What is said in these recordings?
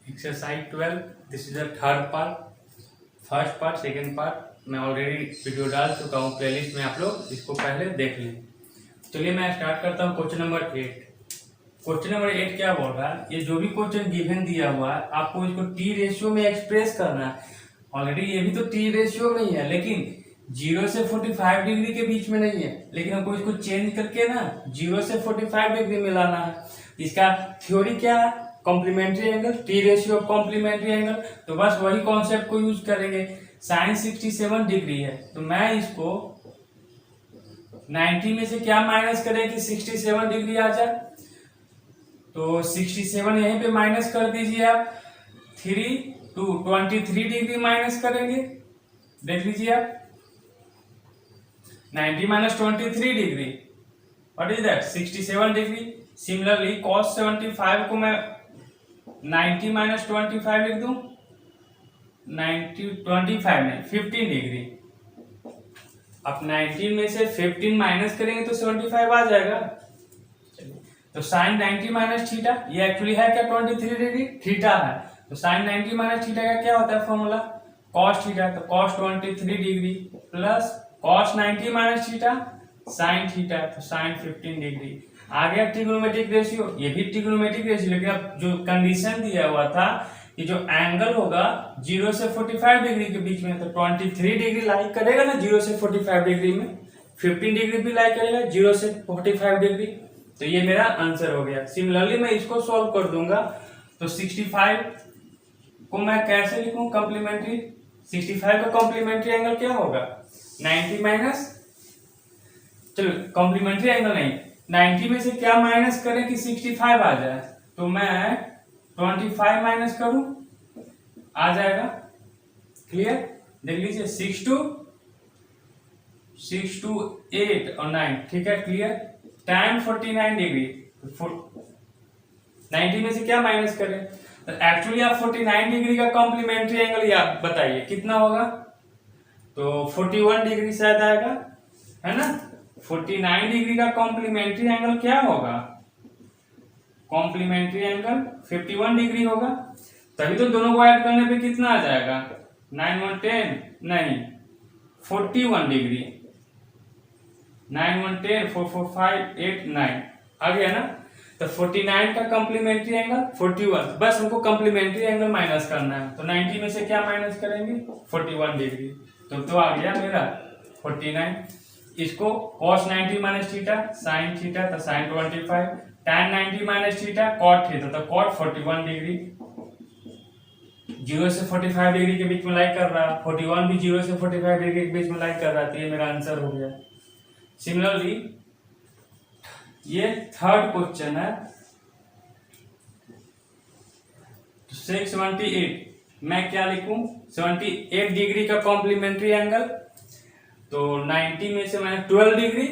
Exercise 12 this is the third part. First part second part मैं already video डाल चुका हूँ प्लेलिस्ट में, आप लोग इसको पहले देख लें। चलिए मैं स्टार्ट करता हूँ क्वेश्चन नंबर 8। क्वेश्चन नंबर 8 क्या बोल रहा है, ये जो भी क्वेश्चन गिवन दिया हुआ है आपको इसको टी रेशियो में एक्सप्रेस करना है। ऑलरेडी ये भी तो टी रेशियो में ही है, लेकिन 0 से 45 डिग्री के बीच में नहीं है, लेकिन हमको इसको चेंज करके ना 0 से 45 डिग्री में लाना है। इसका थ्योरी क्या है, complementary angle, T ratio complementary angle. तो बस वही कॉन्सेप्ट को यूज करेंगे। साइन 67 डिग्री है तो मैं इसको 90 में से क्या माइनस करें कि 67 डिग्री आ जाए। तो 67 यहीं पे माइनस कर दीजिए आप, 3 to 23 डिग्री माइनस करेंगे। देख लीजिए आप 90 minus 23 degree, what is that, 67 degree. Similarly cos 75 को मैं 90 माइनस 25 लिख दूं, 25 नहीं 15 डिग्री। अब 19 में से 15 माइनस करेंगे तो 75 आ जाएगा। तो साइन 90 माइनस थीटा, ये एक्चुअली है क्या 23 डिग्री, थीटा है। तो साइन 90 माइनस थीटा का क्या होता है फॉर्मूला, कॉस थीटा। तो cos 23 degree plus cos 90 minus theta sine theta, तो साइन 15 डिग्री। आ गया ट्रिग्नोमेट्रिक रेशियो, ये भी ट्रिग्नोमेट्रिक रेशियो, लेकिन अब जो कंडीशन दिया हुआ था कि जो एंगल होगा 0 से 45 डिग्री के बीच में, तो 23 डिग्री लाई करेगा ना 0 से 45 डिग्री में, 15 डिग्री भी लाई करेगा 0 से 45 डिग्री। तो ये मेरा आंसर हो गया। सिमिलरली मैं इसको सॉल्व कर दूंगा। तो 65 को मैं कैसे लिखूं कॉम्प्लीमेंट्री, 65 का कॉम्प्लीमेंट्री एंगल क्या होगा, 90 माइनस, चलो कॉम्प्लीमेंट्री एंगल नहीं, 90 में से क्या माइनस करें कि 65 आ जाए। तो मैं 25 माइनस करूं, आ जाएगा। क्लियर, देख लीजिए 6 to 8 और 9, ठीक है क्लियर। tan 49 डिग्री, 90 में से क्या माइनस करें, तो एक्चुअली आप 49 डिग्री का कॉम्प्लीमेंट्री एंगल आप बताइए कितना होगा। तो 41 डिग्री शायद आएगा, है ना। 49 डिग्री का कॉम्प्लीमेंट्री एंगल क्या होगा, कॉम्प्लीमेंट्री एंगल 51 डिग्री होगा। तभी तो दोनों को ऐड करने पे कितना आ जाएगा, 9 1 10 नहीं 41 डिग्री, 9 1 10 4 4 5 8 9 आ गया ना। तो 49 का कॉम्प्लीमेंट्री एंगल 41, बस हमको कॉम्प्लीमेंट्री एंगल माइनस करना है। तो 90 में से क्या माइनस करेंगे, 41 डिग्री। तो आ गया मेरा 49। इसको cos 90 minus theta sine theta, तो sine 25, tan 90 minus theta cot theta, तो cot 41 डिग्री। 0 से 45 डिग्री के बीच में लाई कर रहा है, 41 भी 0 से 45 डिग्री के बीच में लाई कर रहा है। तो ये मेरा आंसर हो गया। सिमिलरली ये थर्ड क्वेश्चन है, 678 मैं क्या लिखूं, 78 डिग्री का कॉम्प्लीमेंट्री एंगल। तो 90 में से मैंने 12 डिग्री,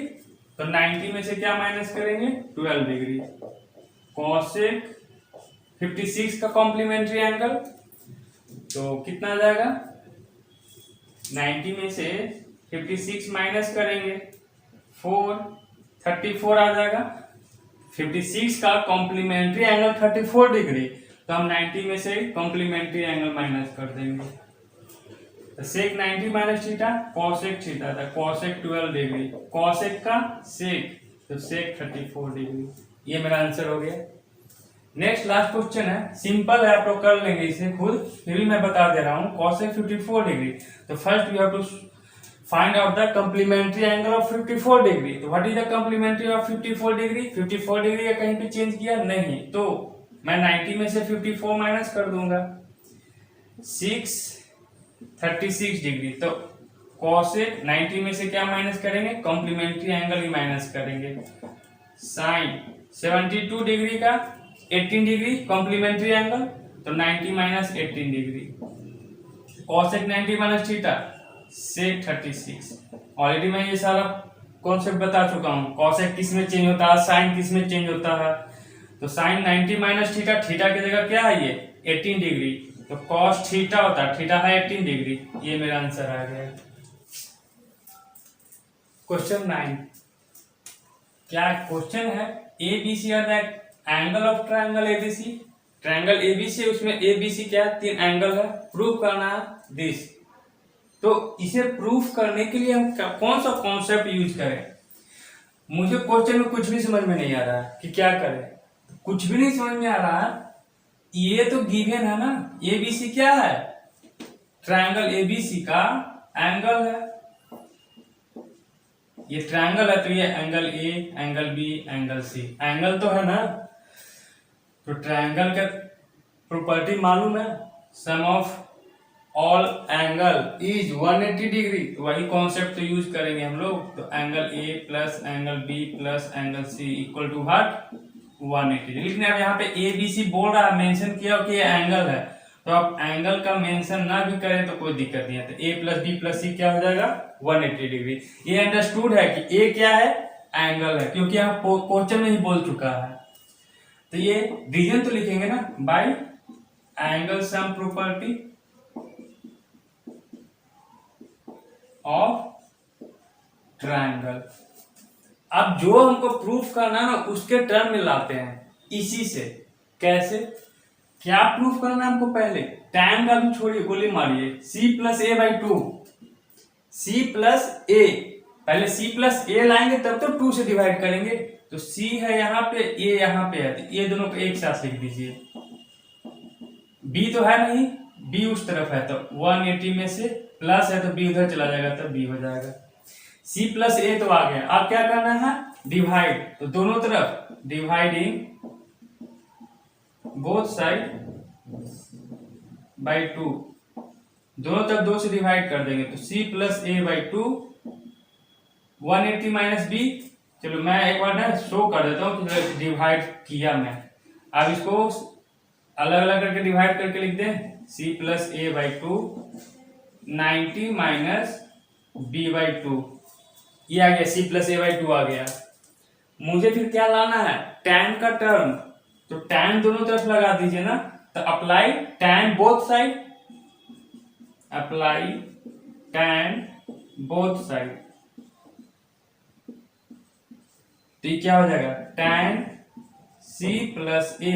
तो 90 में से क्या माइनस करेंगे 12 डिग्री। कोसेक 56 का कॉम्प्लीमेंट्री एंगल, तो कितना आ जाएगा, 90 में से 56 माइनस करेंगे 34 आ जाएगा। 56 का कॉम्प्लीमेंट्री एंगल 34 डिग्री, तो हम 90 में से कॉम्प्लीमेंट्री एंगल माइनस कर देंगे। तो सेक 90 माइनस थीटा कॉसेक थीटा था, कॉसेक 12 डिग्री, कॉसेक का सेक, तो सेक 34 डिग्री। ये मेरा आंसर हो गया। नेक्स्ट लास्ट क्वेश्चन है, सिंपल है, आप लोग कर लेंगे इसे खुद, फिर भी मैं बता दे रहा हूँ। कॉसेक 54 डिग्री, तो first you have to find out the complementary angle of 54 degree. तो what is the complementary of 54 degree, 54 degree का कहीं पे चेंज किया नहीं, तो मैं 90 में से 54 माइनस कर दूंगा, 36 डिग्री। तो कॉसेक 90 में से क्या माइनस करेंगे, कॉम्प्लीमेंट्री एंगल ही माइनस करेंगे। साइन 72 डिग्री का 18 डिग्री कॉम्प्लीमेंट्री एंगल, तो 90 minus 18 degree. Cosec 90 minus theta sec 36। Already मैं ये सारा कॉन्सेप्ट बता चुका हूँ, कॉसेक किस में चेंज होता है, साइन किस में चेंज होता है। तो साइन 90 माइनस थीटा, थीटा की जगह क्या है ये 18 डिग्री, तो कॉस थीटा होता है, थीटा है 18 डिग्री। ये मेरा आंसर आ गया। क्वेश्चन 9 क्या क्वेश्चन है, ABC are the angle of triangle ABC। Triangle ABC, उसमें एबीसी क्या है, 3 एंगल है, प्रूफ करना है दिस। तो इसे प्रूफ करने के लिए हम कौन सा कॉन्सेप्ट यूज करें? मुझे क्वेश्चन में कुछ भी समझ में नहीं आ रहा है कि क्या करें, कुछ भी नहीं समझ में आ रहा है। ये तो गिवन है ना, एबीसी क्या है, ट्रायंगल एबीसी का एंगल है। ये ट्रायंगल है तो ये angle a, angle b, angle c, angle तो है ना। तो ट्रायंगल का प्रॉपर्टी मालूम है, sum of all angle is 180 degree. तो वही कॉन्सेप्ट तो यूज करेंगे हम लोग। तो angle a plus angle b plus angle c equal to what, 180। लेकिन अब यहाँ पे ए बी सी बोल रहा है, मेंशन किया कि ये एंगल है, तो आप एंगल का मेंशन ना भी करें तो कोई दिक्कत नहीं है। तो ए प्लस बी प्लस सी क्या हो जाएगा, 180 डिग्री। ये अंडरस्टूड है कि ए क्या है, एंगल है, क्योंकि यहाँ क्वेश्चन में ही बोल चुका है। तो ये रीजन तो लिखेंगे ना, bye angle sum property of triangle. अब जो हमको प्रूफ करना है ना, उसके टर्म में लाते हैं इसी से। कैसे, क्या प्रूफ करना है हमको? पहले टैन का भी छोड़िए, गोली मारिए, c plus A by 2, c plus a, पहले c प्लस ए लाएंगे तब तो 2 से डिवाइड करेंगे। तो c है यहाँ पे, a यहाँ पे है, तो ये दोनों को एक साथ लिख दीजिए। b तो है नहीं, b उस तरफ है, तो 180 में से प्लस है तो b उधर चला जाएगा, तो b हो जाएगा। c प्लस ए तो आ गया। अब क्या करना है, डिवाइड। तो दोनों तरफ डिवाइडिंग बोथ साइड बाई 2, दोनों तरफ 2 से डिवाइड कर देंगे। तो c plus A by 2, 180 minus B. चलो मैं एक बार ना शो कर देता हूँ कि डिवाइड किया मैं। अब इसको अलग अलग करके डिवाइड करके लिख दें, c plus A by 2, 90 minus B by 2, ये आ गया, c प्लस ए बाई 2 आ गया। मुझे फिर क्या लाना है, tan का टर्म। तो tan दोनों तरफ लगा दीजिए ना, तो apply tan both side, apply tan both side. तो ये क्या हो जाएगा, tan c plus A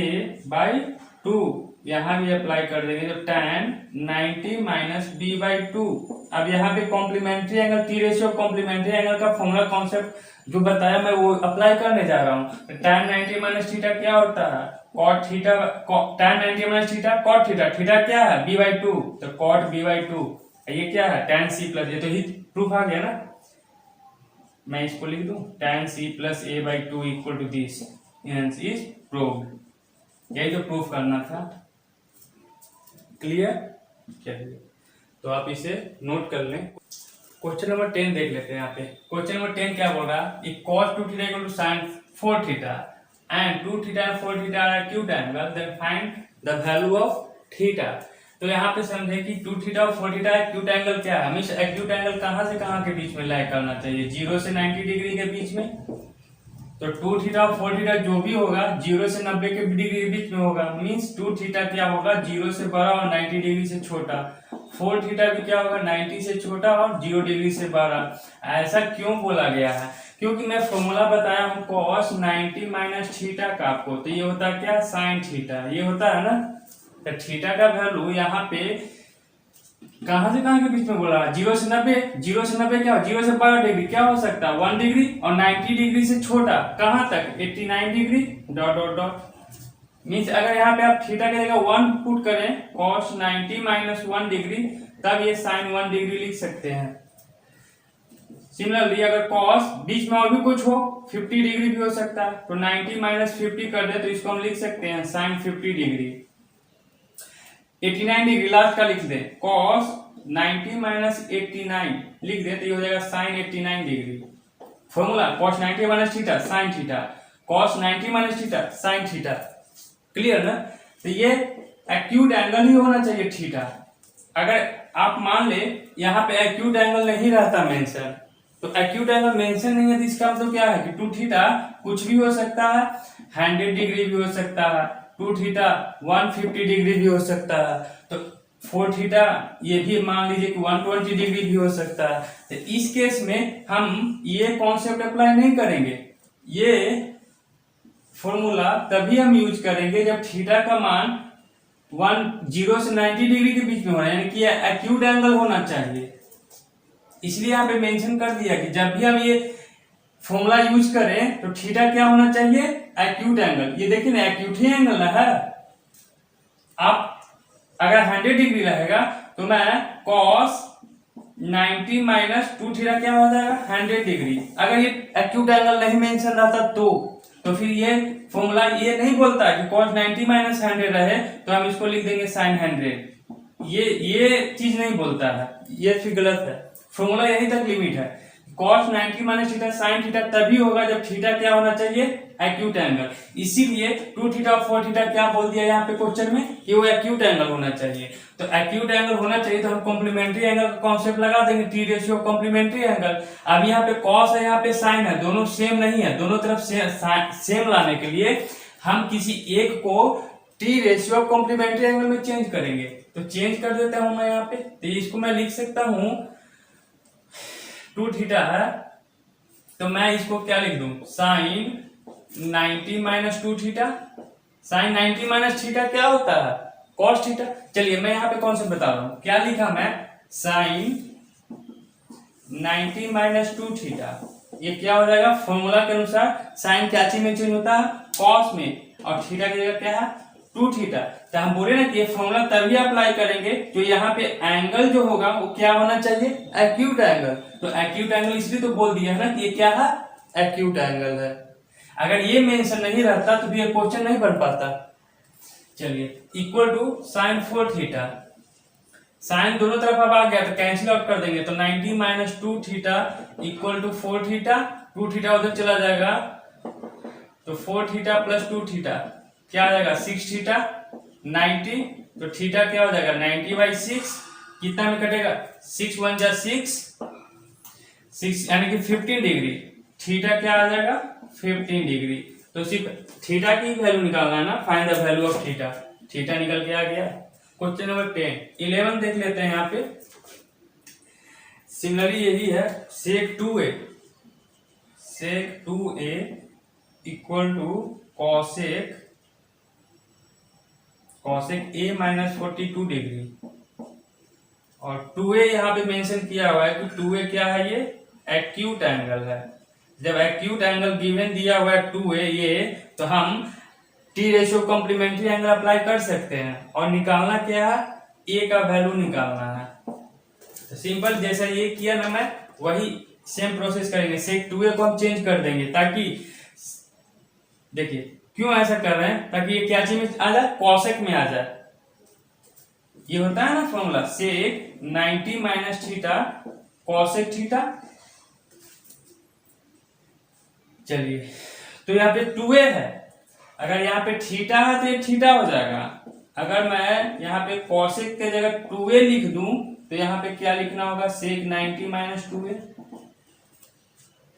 by 2, यहां भी अप्लाई कर देंगे तो tan 90 माइनस बी बाई 2। अब यहाँ पे complementary angle, T ratio complementary angle का फॉर्मूला कॉन्सेप्ट जो बताया मैं वो अप्लाई करने जा रहा हूँ। tan 90 माइनस थीटा क्या होता है, cot theta, tan 90 minus theta cot theta, theta क्या है b बाई 2, तो cot b बाई 2। ये क्या है, tan c प्लस, ये तो ही प्रूफ आ गया ना। मैं इसको लिख दूं, tan c plus a by 2 equal to this, hence is proved. यही तो प्रूफ करना था। क्लियर? चलिए तो आप इसे नोट कर लें। क्वेश्चन नंबर 10 देख लेते हैं। यहाँ पे क्वेश्चन नंबर 10 क्या बोल रहा है, cos 2 theta equal to sin 4 theta and 2 theta and 4 theta are acute angle, then find the value of theta. तो यहाँ पे समझे कि 2 थीटा और 4 थीटा एक्यूट एंगल क्या है। हमेशा एक्यूट एंगल कहाँ से कहाँ के बीच में लाई करना चाहिए, 0 से 90 डिग्री के बीच में। तो 2 थीटा और 4 थीटा जो भी होगा 0 से 90 के डिग्री के बीच में होगा। मींस 2 थीटा क्या होगा, 0 से बड़ा और 90 डिग्री से छोटा। 4 थीटा भी क्या होगा, 90 से छोटा और 0 डिग्री से बड़ा। ऐसा क्यों बोला गया है, क्योंकि मैं फॉर्मूला बताया हूँ cos 90 माइनस थीटा का आपको। तो ये होता है क्या, साइन थीटा, ये होता है ना। तो थीटा का वैल्यू यहाँ पे कहां से कहां के बीच में बोला, 0 से 90, 0 से 90 क्या हो, 0 से 12 डिग्री क्या हो सकता है, 1 डिग्री, और 90 डिग्री से छोटा कहां तक, 89 degree, dot dot dot. Means अगर यहाँ पे आप थीटा की जगह 1 पुट करें, cos 90 माइनस 1 डिग्री, तब ये साइन 1 डिग्री लिख सकते हैं। सिमिलरली अगर cos बीच में और भी कुछ हो, 50 डिग्री भी हो सकता है, तो 90 माइनस 50 कर दे तो इसको हम लिख सकते हैं साइन 50 डिग्री। 89 डिग्री लास्ट का लिख दें, cos 90 माइनस 89 लिख दें तो ये हो जाएगा sine 89 degree. Formula cos 90 minus theta sine theta, cos 90 minus theta sine theta. Clear ना। तो ये एक्यूट एंगल ही होना चाहिए थीटा। अगर आप मान ले यहाँ पे एक्यूट एंगल नहीं रहता मेंशन, तो एक्यूट एंगल मेंशन नहीं है तो इसका मतलब क्या है कि 2 थीटा कुछ भी हो सकता है, 100 डिग्री भी हो सकता है, 2 थीटा 150 डिग्री भी हो सकता है, तो 4 थीटा ये भी मान लीजिए कि 120 डिग्री भी हो सकता है। तो इस केस में हम ये कॉन्सेप्ट अप्लाई नहीं करेंगे, ये फॉर्मूला तभी हम यूज करेंगे जब थीटा का मान 0 से 90 डिग्री के बीच में होना, यानी कि एक्यूट एंगल होना चाहिए। इसलिए यहाँ पे मेंशन कर दिया कि जब भी हम ये फॉर्मूला यूज करें तो थीटा क्या होना चाहिए, एक्यूट एंगल। ये देखिए ना, एक्यूट ही एंगल ना है। आप अगर 100 डिग्री रहेगा तो मैं cos 90 माइनस 2 थीटा क्या हो जाएगा, 100 डिग्री। अगर ये एक्यूट एंगल नहीं मेंशन रहता तो फिर ये फॉर्मूला ये नहीं बोलता कि cos 90 माइनस 100 रहे तो हम इसको लिख देंगे sin 100। ये चीज नहीं बोलता है, ये फिर गलत है। फॉर्मूला यहीं तक लिमिट है। cos 90 minus theta sin theta तभी होगा जब थीटा क्या होना चाहिए, एक्यूट एंगल। इसीलिए 2 थीटा और 4 थीटा क्या बोल दिया यहाँ पे क्वेश्चन में कि वो एक्यूट एंगल होना चाहिए। तो एक्यूट एंगल होना चाहिए तो हम कॉम्प्लीमेंट्री एंगल का कॉन्सेप्ट लगा देंगे, टी रेशियो कॉम्प्लीमेंट्री एंगल। अब यहाँ पे cos है, यहाँ पे sin है, दोनों सेम नहीं है। दोनों तरफ सेम लाने के लिए हम किसी एक को टी रेशियो कॉम्प्लीमेंट्री एंगल में चेंज करेंगे। तो चेंज कर देता हूं मैं यहाँ पे, तो इसको मैं लिख सकता हूं 2 थीटा है तो मैं इसको क्या लिख दूं, sin 90 minus 2 theta. sin 90 minus theta क्या होता है, cos थीटा। चलिए मैं यहाँ पे कौन सा बता रहा हूँ, क्या लिखा मैं, sin 90 माइनस 2 थीटा। ये क्या हो जाएगा, फॉर्मूला के अनुसार sin क्या चीज में चेंज होता है, cos में, और थीटा की जगह क्या है, 2 थीटा। तो हम बोले ना कि ये फॉर्मूला तभी अप्लाई करेंगे जो यहाँ पे एंगल जो होगा वो क्या होना चाहिए, एक्यूट एंगल। तो एक्यूट एंगल इसलिए तो बोल दिया है ना कि ये क्या है, एक्यूट एंगल है। अगर ये मेंशन नहीं रहता तो भी ये क्वेश्चन नहीं बन पाता। चलिए equal to sin 4 theta. Sine दोनों तरफ अब आ गया तो कैंसिल आउट कर देंगे, तो 90 minus 2 theta equal to 4 theta. 2 theta उधर चला जाएगा तो 4 थीटा प्लस 2 थीटा क्या आ जाएगा, 6 थीटा। 90 तो थीटा क्या हो जाएगा, 90/6 कितना में कटेगा, 6 1 जा 6 यानी कि 15 डिग्री। थीटा क्या आ जाएगा, 15 डिग्री। तो सिर्फ थीटा की वैल्यू निकालना है ना, find the value of theta. Theta निकल के आ गया। क्वेश्चन नंबर 11 देख लेते हैं यहाँ पे। सिमिलरली यही है, sec 2a equal to cosec a minus 42 degree. और 2a यहाँ पे मेंशन किया हुआ है कि 2a क्या है, ये एक्यूट एंगल है। जब एक्यूट एंगल गिवन दिया हुआ है 2a ये, तो हम T ratio complementary angle apply कर सकते हैं। और निकालना क्या है, ए का वैल्यू निकालना है। तो सिंपल जैसा ये किया ना, मैं वही सेम प्रोसेस करेंगे। sec 2a को हम चेंज कर देंगे ताकि, देखिए क्यों ऐसा कर रहे हैं, ताकि ये क्या चीज में आ जाए, cosec में आ जाए। ये होता है ना formula, sec 90 minus theta cosec theta. चलिए तो यहाँ पे 2a है, अगर यहाँ पे थीटा है तो ये थीटा हो जाएगा। अगर मैं यहाँ पे cosec के जगह 2a लिख दूं तो यहाँ पे क्या लिखना होगा, sec 90 माइनस 2a।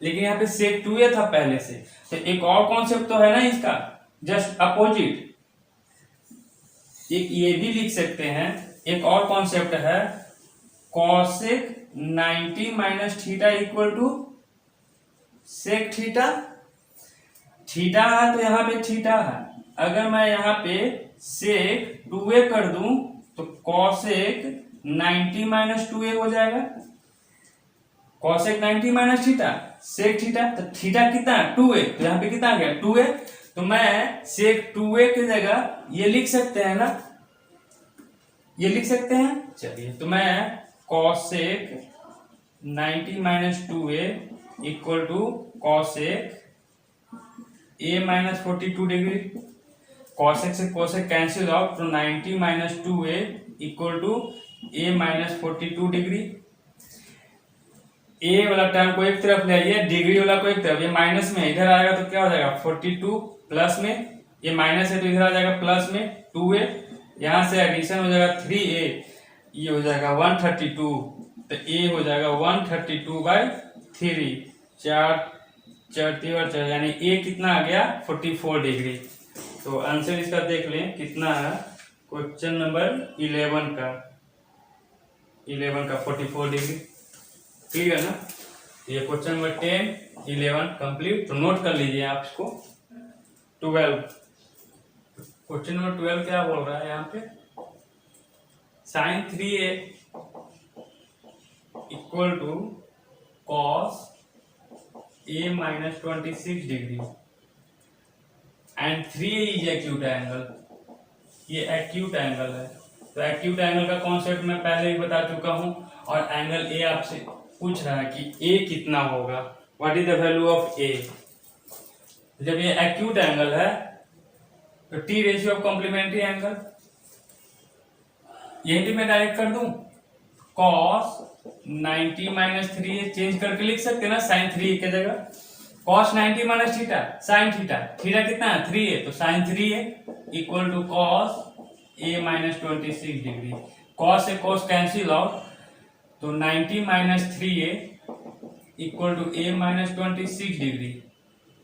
लेकिन यहाँ पे sec 2a था पहले से, तो एक और कॉन्सेप्ट तो है ना इसका, जस्ट अपोजिट। एक ये भी लिख सकते हैं, एक और कॉन्सेप्ट है cosec 90 minus theta equal to sec theta. Theta है तो यहाँ पे थीटा है, अगर मैं यहाँ पे sec 2a कर दूं तो cosec 90 माइनस 2a हो जाएगा। cosec 90 minus theta sec theta, तो थीटा कितना है, 2a, तो यहाँ पे कितना आ गया, 2a। तो मैं sec 2a की जगह ये लिख सकते हैं ना, ये लिख सकते हैं। चलिए तो मैं cosec 90 minus 2a equal to cosec a minus 42 degree. cosec से cosec कैंसिल आउट, तो 90 minus 2a equal to a minus 42 degree. a वाला टर्म को एक तरफ ले आइए, डिग्री वाला को एक तरफ, ये माइनस में इधर आएगा तो क्या हो जाएगा 42, प्लस में ये माइनस है तो इधर आ जाएगा प्लस में 2a, यहाँ से एडिशन हो जाएगा 3a, ये हो जाएगा 132, तो a हो जाएगा 132/3, 4 यानी a कितना आ गया 44 डिग्री। तो आंसर इसका देख लें कितना है, क्वेश्चन नंबर 11 का 44 डिग्री। क्लियर है ना, ये क्वेश्चन नंबर 10 11 कंप्लीट। तो नोट कर लीजिए आप इसको। 12। क्वेश्चन नंबर 12 क्या बोल रहा है यहाँ पे, sine 3a equal to cos a minus 26 degree and 3a is acute angle. ये एक्यूट एंगल है, तो एक्यूट एंगल का कॉन्सेप्ट मैं पहले ही बता चुका हूं। और एंगल ए आपसे पूछ रहा है कि ए कितना होगा, what is the value of a. जब ये एक्यूट एंगल है तो T ratio of complementary angle, यही भी मैं डायरेक्ट कर दूं, कॉस 90 माइनस 3 चेंज करके लिख सकते हैं ना, साइन 3 की जगह cos 90 minus theta sine theta, theta कितना है 3a, तो sine 3a equal to cos a minus 26 degree. Cos से कॉस कैंसिल आउट, तो 90 minus 3a equal to a minus 26 degree.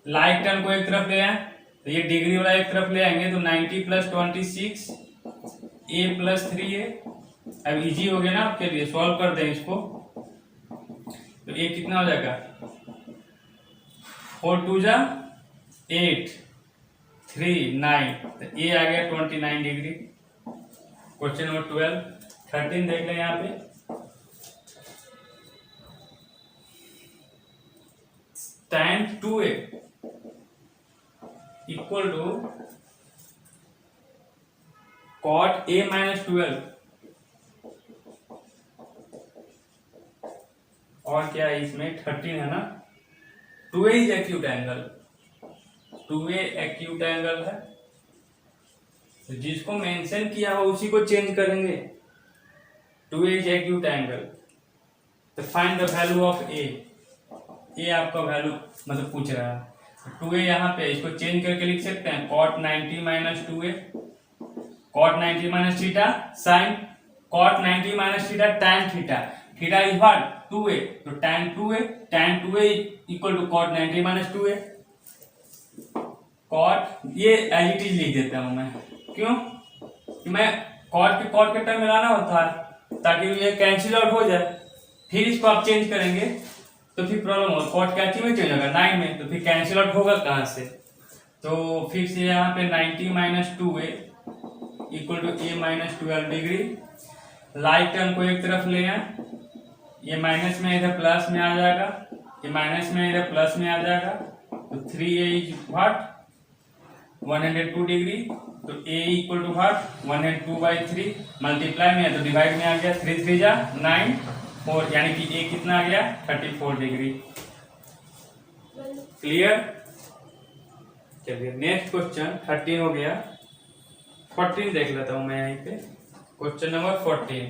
Like term को एक तरफ ले आए तो ये डिग्री वाला एक तरफ ले आएंगे, तो 90 प्लस 26 a प्लस 3a। अब इजी हो गया ना आपके लिए, सॉल्व कर दें इसको, तो a कितना हो जाएगा 4 2 जा 8 3 9, तो a आ गया 29 डिग्री। क्वेश्चन नंबर 12 13 देख लें यहाँ पे, tan 2a equal to cot a minus 12, और क्या है इसमें 13 है ना। 2a is acute angle, 2a acute angle है, तो जिसको मेंशन किया हो उसी को चेंज करेंगे। 2a इज एक्यूट एंगल, तो find the value of a। a आपका वैल्यू मतलब पूछ रहा है, 2a यहाँ पे इसको चेंज करके लिख सकते हैं cot 90 minus 2a, cot 90 minus theta sine cot 90 minus theta tan theta, theta is what 2a, तो tan 2a equal to cot 90 minus 2a। cot ये एज इट इज लिख देता हूं मैं, क्यों कि मैं cot के टर्म में लाना होता है ताकि ये कैंसिल आउट हो जाए। फिर इसको आप चेंज करेंगे तो फिर प्रॉब्लम हो, cot क्या में चेंज होगा 9 में, तो फिर कैंसिल आउट होगा कहां से। तो फिर से यहाँ पे 90 minus 2a equal to a minus 12 degree. Like term को एक तरफ ले आए, ये माइनस में इधर प्लस में आ जाएगा, ये माइनस में इधर प्लस में आ जाएगा, तो 3a इज व्हाट 102 डिग्री, तो a equal to what 102/3, multiply में है तो डिवाइड में आ गया, 3 3 जा 9 4, यानी कि a कितना आ गया 34 डिग्री। क्लियर। चलिए नेक्स्ट क्वेश्चन 13 हो गया, 14 देख लेता हूं मैं यहीं पे। Question number 14,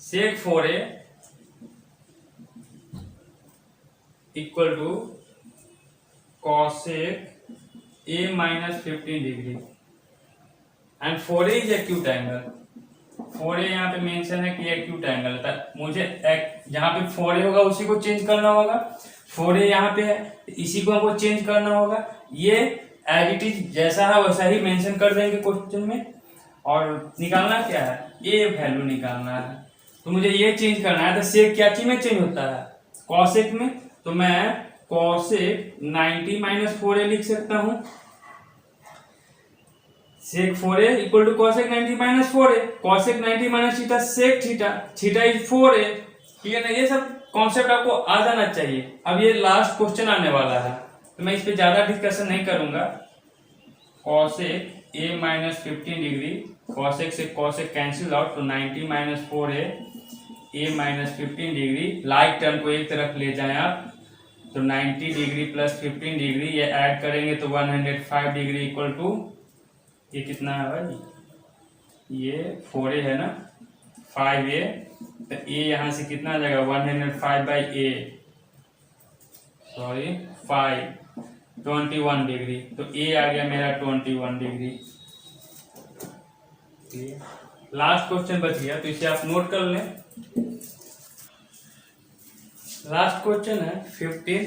sec 4a equal to cosec a minus 15 degree and 4a is acute angle. 4a यहाँ पे मेंशन है कि एक्यूट एंगल था, मुझे जहाँ पे 4a होगा उसी को चेंज करना होगा। 4a यहाँ पे है, इसी को हमको चेंज करना होगा। ये एज इट इज जैसा है वैसा ही मेंशन कर देंगे क्वेश्चन में, और निकालना क्या है ये वैल्यू निकालना है। तो मुझे ये चेंज करना है, तो सेक क्या चीज में चेंज होता है कॉसेक में, तो मैं कॉसेक 90 माइनस 4a लिख सकता हूं। Sec 4a equal to cosec 90 minus 4a, cosec 90 minus theta sec theta, theta is 4a। ठीक है ना, ये सब कॉन्सेप्ट आपको आ जाना चाहिए। अब ये लास्ट क्वेश्चन आने वाला है तो मैं इस पे ज्यादा डिस्कशन नहीं करूंगा। Cosec a minus 15 degree, cosec से कॉसेक कैंसिल आउट, तो 90 minus 4a a minus 15 degree. Like term को एक तरफ ले जाएं आप, तो 90 डिग्री प्लस 15 डिग्री, ये ऐड करेंगे तो 105 डिग्री इक्वल टू, ये कितना है भाई, ये 4a है ना 5a, तो a यहाँ से कितना आ जाएगा 105/a, सॉरी 5 21 डिग्री, तो a आ गया मेरा 21 डिग्री। लास्ट क्वेश्चन बच गया, तो इसे आप नोट कर लें। लास्ट क्वेश्चन है 15,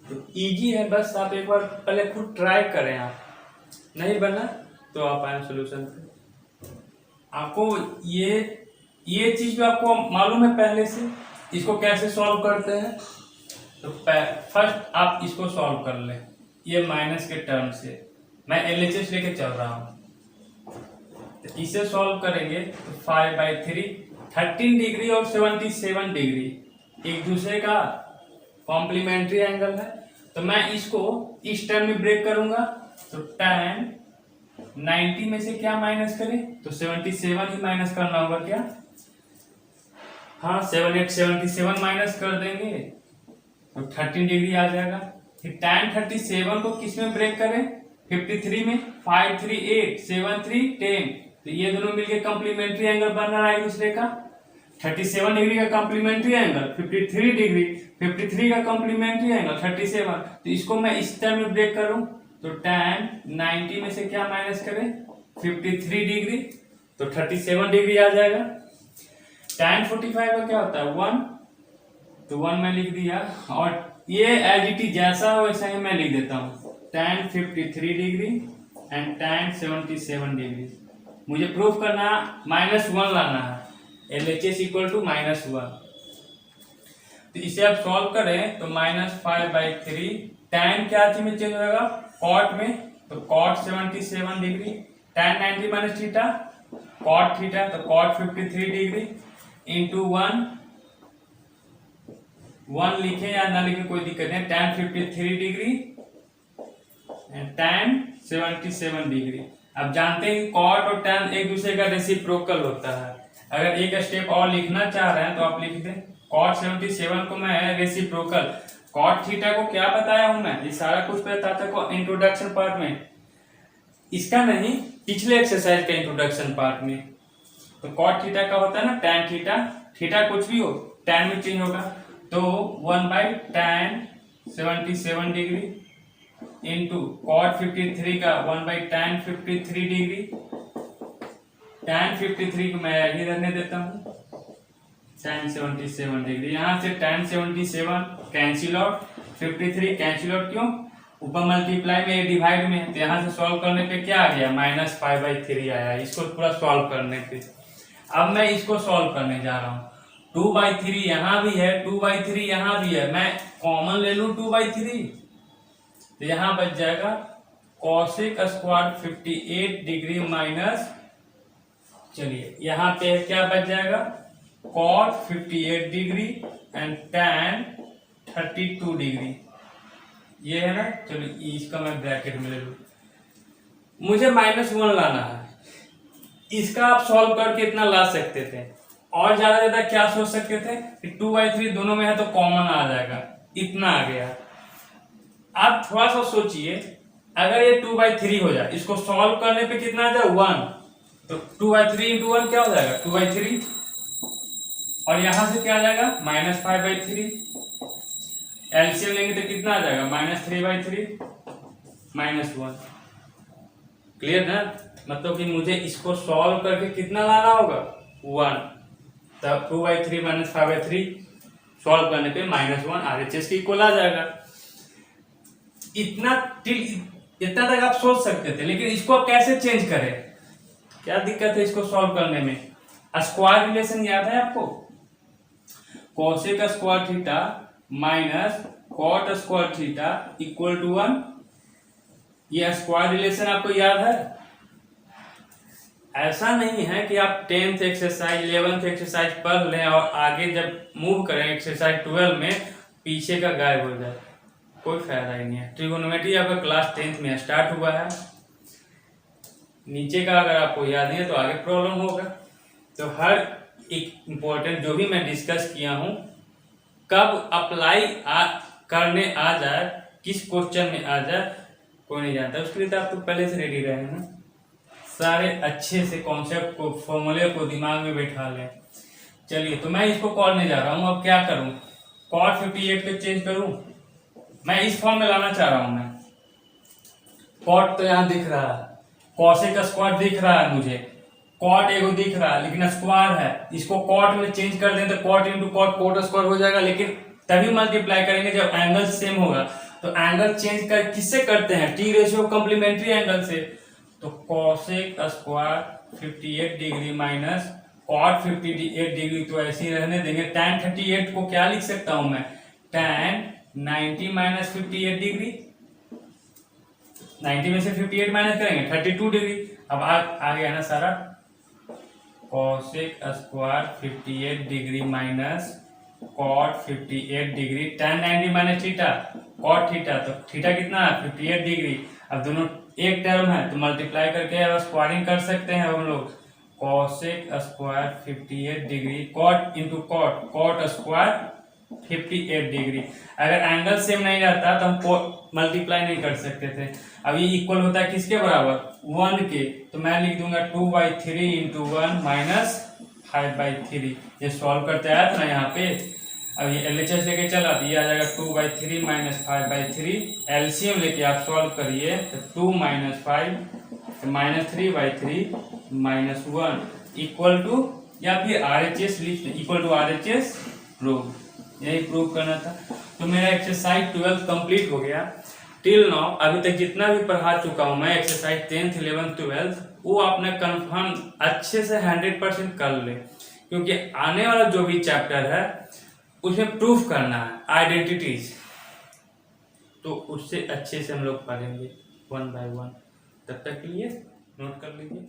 तो इजी है, बस आप एक बार पहले खुद ट्राई करें। आप नहीं बना तो आप आए सोल्यूशन पे। आपको ये चीज भी आपको मालूम है पहले से, इसको कैसे सॉल्व करते हैं। तो फर्स्ट आप इसको सॉल्व कर लें, ये माइनस के टर्म से मैं LHS लेके चल रहा हूँ, तो इसे सॉल्व करेंगे तो 5/3 13 डिग्री और 77 डिग्री एक दूसरे का कॉम्प्लीमेंट्री एंगल है। तो मैं इसको इस टर्म में ब्रेक करूंगा, तो tan 90 में से क्या माइनस करें, तो 77 ही माइनस करना होगा क्या, हाँ 77 माइनस कर देंगे तो 13 डिग्री आ जाएगा। फिर tan 37 को किस में ब्रेक करें, 53 में, 5 3 8 7 3 10, तो ये दोनों मिलके कॉम्प्लीमेंट्री एंगल बन रहा है एक दूसरे का। 37 डिग्री का कॉम्प्लीमेंट्री एंगल 53 डिग्री, 53 का कॉम्प्लीमेंट्री एंगल 37, तो इसको मैं इस टर्म में ब्रेक करूं तो tan 90 में से क्या माइनस करें, 53 डिग्री, तो 37 डिग्री आ जाएगा। tan 45 का क्या होता है 1, तो 1 मैं लिख दिया, और ये एज इट इज जैसा हो वैसा ही मैं लिख देता हूँ, tan 53 degree and tan 77 degree. मुझे प्रूफ करना -1 लाना है, LHS इक्वल टू -1। तो इसे आप सॉल्व करें तो -5/3 tan क्या चीज में चेंज होगा, cot में, तो cot 77 degree, tan 90 minus theta cot theta, तो cot 53 डिग्री इंटू 1 लिखे या ना लिखे कोई दिक्कत नहीं, tan 53 degree and tan 77 degree. अब जानते हैं कि cot और tan एक दूसरे का रेसिप्रोकल होता है। अगर एक स्टेप और लिखना चाह रहे हैं तो आप लिख दें, cot 77 को मैं रेसिप्रोकल, cot थीटा को क्या बताया हूं मैं, ये सारा कुछ बताता था इंट्रोडक्शन पार्ट में, इसका नहीं पिछले एक्सरसाइज का इंट्रोडक्शन पार्ट में। तो cot थीटा का होता है ना tan थीटा, थीटा कुछ भी हो tan में चेंज होगा, तो 1/tan 77 डिग्री इंटू cot 53 का 1/tan 53 डिग्री, tan 53 को मैं यही रहने देता हूँ, tan 77 डिग्री, यहाँ से tan 77 cancel out, 53 cancel out, क्यों, ऊपर मल्टीप्लाई में डिवाइड में, तो यहाँ से सॉल्व करने पे क्या आ गया -5/3 आया, इसको पूरा सॉल्व करने पे। अब मैं इसको सॉल्व करने जा रहा हूँ, 2/3 यहाँ भी है, 2/3 यहाँ भी है, मैं कॉमन ले लूँ 2/3, तो यहाँ बच जाएगा cosec स्क्वायर 58 डिग्री माइनस, चलिए यहाँ पे क्या बच जाएगा cot 58 degree and tan 32 degree, ये है ना। चलिए इसका मैं ब्रैकेट में ले लूँ, मुझे -1 लाना है, इसका आप सॉल्व करके इतना ला सकते थे, और ज्यादा क्या सोच सकते थे कि 2/3 दोनों में है तो कॉमन आ जाएगा, इतना आ गया। आप थोड़ा सा सोचिए, अगर ये 2/3 हो जाए, इसको सॉल्व करने पे कितना आ जाए 1, तो 2/3 इंटू 1 क्या हो जाएगा 2/3, और यहां से क्या आ जाएगा -5/3, एलसीएम लेंगे तो कितना आ जाएगा -3/3 -1। क्लियर ना, मतलब कि मुझे इसको सॉल्व करके कितना लाना होगा 1, तब 2/3 -5/3 सॉल्व करने पे -1 RHS के इक्वल आ जाएगा। इतना तक आप सोच सकते थे, लेकिन इसको आप कैसे चेंज करें, क्या दिक्कत है इसको सॉल्व करने में। स्क्वायर रिलेशन याद है आपको, cosec square theta minus cot square theta equal to 1, ये स्क्वायर रिलेशन आपको याद है। ऐसा नहीं है कि आप 10th एक्सरसाइज 11th एक्सरसाइज पढ़ लें और आगे जब मूव करें एक्सरसाइज 12 में पीछे का गायब हो जाए, कोई फायदा ही नहीं है। ट्रिगोनोमेट्री आपका क्लास 10th में स्टार्ट हुआ है, नीचे का अगर आपको याद नहीं है तो आगे प्रॉब्लम होगा। तो हर एक इम्पोर्टेंट जो भी मैं डिस्कस किया हूँ कब अप्लाई करने आ जाए, किस क्वेश्चन में आ जाए कोई नहीं जानता, उसके लिए तो आप तो पहले से रेडी रहे हैं ना, सारे अच्छे से कॉन्सेप्ट को फॉर्मूले को दिमाग में बैठा लें। चलिए तो मैं इसको करने जा रहा हूँ, अब क्या करूँ, cot 58 को चेंज करूँ, मैं इस फॉर्म में लाना चाह रहा हूँ। मैं cot तो यहाँ दिख रहा है, cosec का स्क्वायर दिख रहा है मुझे, cot एगो दिख रहा है लेकिन स्क्वायर है, इसको cot में चेंज कर दें तो cot into cot cot square हो जाएगा, लेकिन तभी मल्टीप्लाई करेंगे जब एंगल सेम होगा। तो एंगल चेंज कर किससे करते हैं, टी रेशियो कॉम्प्लीमेंट्री एंगल से। तो cosec square 58 degree minus cot 58 degree, तो ऐसे ही रहने देंगे। tan 38 को क्या लिख सकता हूं मैं, tan 90 माइनस 58 डिग्री, 90 में से 58 माइनस करेंगे 32 डिग्री। अब आ गया ना सारा, cosec square 58 degree minus cot 58 degree tan 90 minus theta cot theta, तो थीटा कितना है 58 डिग्री। अब दोनों एक टर्म है तो मल्टीप्लाई करके अब स्क्वायरिंग कर सकते हैं हम लोग। cosec square 58 degree cot into cot square 58 degree. अगर एंगल सेम नहीं रहता तो हम मल्टीप्लाई नहीं कर सकते थे। अब ये इक्वल होता है किसके बराबर 1 के, तो मैं लिख दूंगा 2/3 इंटू 1 माइनस 5/3। ये सॉल्व करते आया था ना यहाँ पे। अब ये LHS लेके चला तो ये आ जाएगा 2/3 माइनस 5/3। एलसीएम लेके आप सॉल्व करिए तो 2 minus 5 minus 3/3 minus 1 equal to, या फिर RHS लिख इक्वल टू RHS प्रूव, यही प्रूव करना था। तो मेरा एक्सरसाइज 12 कंप्लीट हो गया। टिल नाउ अभी तक जितना भी पढ़ा चुका हूँ मैं एक्सरसाइज 10th 11th 12th, वो आपने कंफर्म अच्छे से 100% कर ले, क्योंकि आने वाला जो भी चैप्टर है उसमें प्रूफ करना है आइडेंटिटीज, तो उससे अच्छे से हम लोग पढ़ेंगे 1 by 1। तब तक के लिए नोट कर लीजिए।